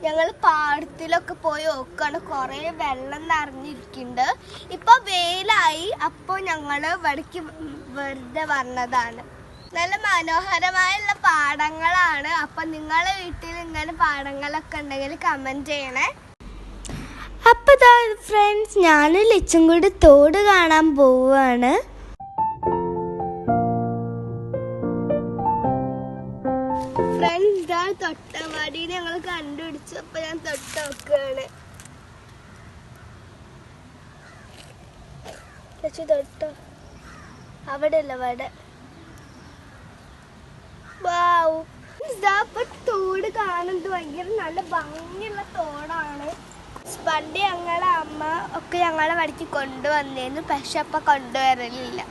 ഞങ്ങൾ പാടത്തിലൊക്കെ പോയി നോക്കാണ്. കുറേ വെള്ളം നിറഞ്ഞിരിക്കുന്നുണ്ട്. ഇപ്പൊ വെയിലായി. അപ്പോൾ ഞങ്ങൾ ഇവിടേക്ക് വെറുതെ വന്നതാണ്. നല്ല മനോഹരമായുള്ള പാടങ്ങളാണ്. അപ്പൊ നിങ്ങളെ വീട്ടിൽ ഇങ്ങനെ പാടങ്ങളൊക്കെ ഉണ്ടെങ്കിൽ കമന്റ് ചെയ്യണേ. അപ്പൊ ഫ്രണ്ട്സ്, ഞാനും ലച്ചും കൂടി തോട് കാണാൻ പോവാണ്. ഫ്രണ്ട്സ്, തൊട്ടവാടി ഞങ്ങൾ കണ്ടുപിടിച്ചു. അപ്പൊ ഞാൻ തൊട്ട് നോക്കുകയാണ്. തൊട്ടോ അവിടെ അല്ല, അവിടെ. തോട് കാണുന്നത് ഭയങ്കര നല്ല ഭംഗിയുള്ള തോടാണ്. പണ്ട് ഞങ്ങളെ അമ്മ ഒക്കെ ഞങ്ങളെ വടിക്ക് കൊണ്ടുവന്നിരുന്നു. പക്ഷെ അപ്പൊ കൊണ്ടുവരലില്ല.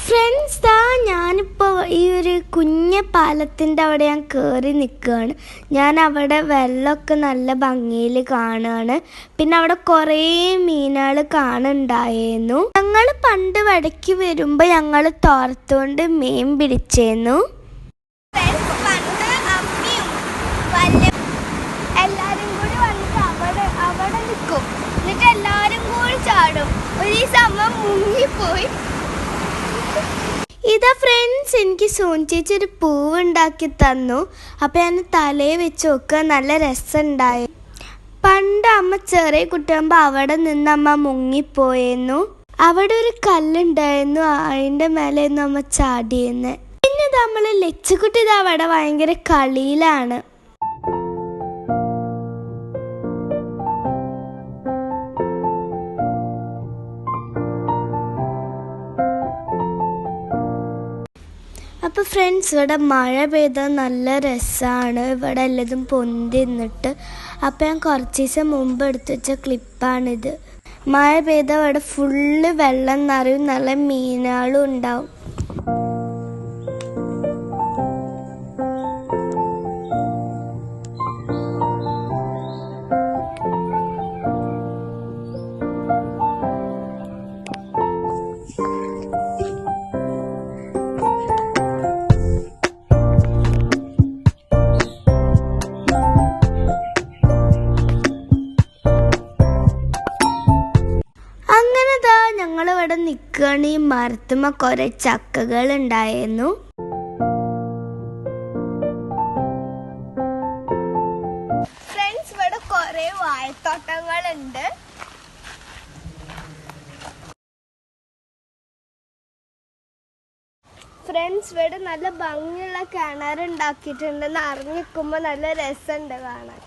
ഫ്രണ്ട്സ്, ഞാനിപ്പോ ഈ ഒരു കുഞ്ഞ പാലത്തിൻ്റെ അവിടെ ഞാൻ കയറി നിൽക്കുകയാണ്. ഞാൻ അവിടെ വെള്ളമൊക്കെ നല്ല ഭംഗിയിൽ കാണുകയാണ്. പിന്നെ അവിടെ കുറേ മീനുകൾ കാണുന്നുണ്ടായിരുന്നു. ഞങ്ങൾ പണ്ട് വടക്ക് വരുമ്പോൾ ഞങ്ങൾ തോർത്തുകൊണ്ട് മീൻ പിടിച്ചിരുന്നു. എല്ലാരും കൂടി വന്നിട്ട് അവിടെ നിൽക്കും. എന്നിട്ട് എല്ലാരും കൂടി ചാടും. ഒരു സമയം മുങ്ങിപ്പോയി. ഇതാ ഫ്രണ്ട്സ്, എനിക്ക് സോൻ ചേച്ചി ഒരു പൂവ് ഉണ്ടാക്കി തന്നു. അപ്പം ഞാൻ തലയിൽ വെച്ച് നോക്കുക. നല്ല രസമുണ്ടായി. പണ്ട് അമ്മ ചെറിയ കുട്ടിയാകുമ്പോൾ അവിടെ നിന്ന് അമ്മ മുങ്ങിപ്പോയിരുന്നു. അവിടെ ഒരു കല്ലുണ്ടായിരുന്നു. അതിൻ്റെ മേലെയായിരുന്നു അമ്മ ചാടിയെന്ന്. പിന്നെ നമ്മൾ ലച്ചുകുട്ടി ഇത് അവിടെ ഭയങ്കര കളിയിലാണ്. അപ്പോൾ ഫ്രണ്ട്സ്, ഇവിടെ മഴ പെയ്താൽ നല്ല രസമാണ്. ഇവിടെ എല്ലാതും പൊന്തി നിന്നിട്ട്. അപ്പോൾ ഞാൻ കുറച്ച് ദിവസം മുമ്പ് എടുത്ത് വെച്ച ക്ലിപ്പാണിത്. മഴ പെയ്താൽ ഇവിടെ ഫുള്ള് വെള്ളം നിറയും. നല്ല മീനുകളും ഉണ്ടാവും. ഞങ്ങളിവിടെ നിൽക്കുകയാണ്. ഈ മരത്തുമ്മ കുറെ ചക്കകൾ ഉണ്ടായിരുന്നു. ഫ്രണ്ട്സ്, ഇവിടെ കുറെ വാഴത്തോട്ടങ്ങളുണ്ട്. ഫ്രണ്ട്സ്, ഇവിടെ നല്ല ഭംഗിയുള്ള കിണറുണ്ടാക്കിയിട്ടുണ്ട്. നിറഞ്ഞിരിക്കുമ്പോ നല്ല രസമുണ്ട് കാണാൻ.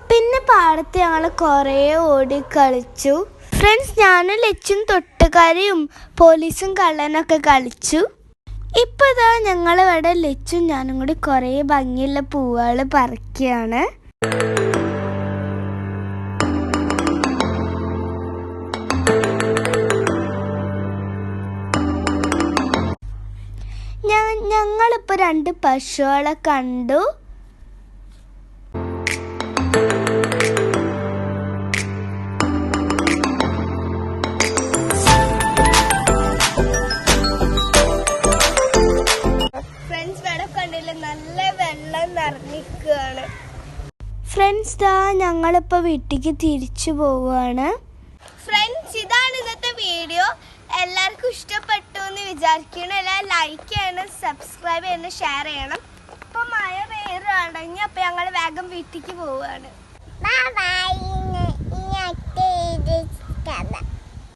പിന്നെ പാടത്ത് ഞങ്ങൾ കുറെ ഓടി കളിച്ചു. ഫ്രണ്ട്സ്, ഞാനും ലച്ചും തൊട്ടുകാരിയും പോലീസും കള്ളനൊക്കെ കളിച്ചു. ഇപ്പോൾ ഇതാ ഞങ്ങളിവിടെ ലച്ചും ഞാനും കൂടി കുറേ ഭംഗിയുള്ള പൂവുകൾ പറിക്കുകയാണ്. ഞങ്ങളിപ്പോൾ 2 പശുക്കളെ കണ്ടു. നല്ല വെള്ളം നിറഞ്ഞിരിക്കുകയാണ്. ഫ്രണ്ട്സ്, ഞങ്ങളിപ്പോൾ വീട്ടിലേക്ക് തിരിച്ചു പോവുകയാണ്. ഫ്രണ്ട്സ്, ഇതാണ് ഇന്നത്തെ വീഡിയോ. എല്ലാവർക്കും ഇഷ്ടപ്പെട്ടു എന്ന് വിചാരിക്കണം. എല്ലാവരും ലൈക്ക് ചെയ്യണം, സബ്സ്ക്രൈബ് ചെയ്യണം, ഷെയർ ചെയ്യണം. ഇപ്പം മഴ പെയ്യുകയാണെങ്കിൽ അപ്പം ഞങ്ങൾ വേഗം വീട്ടിലേക്ക് പോവുകയാണ്.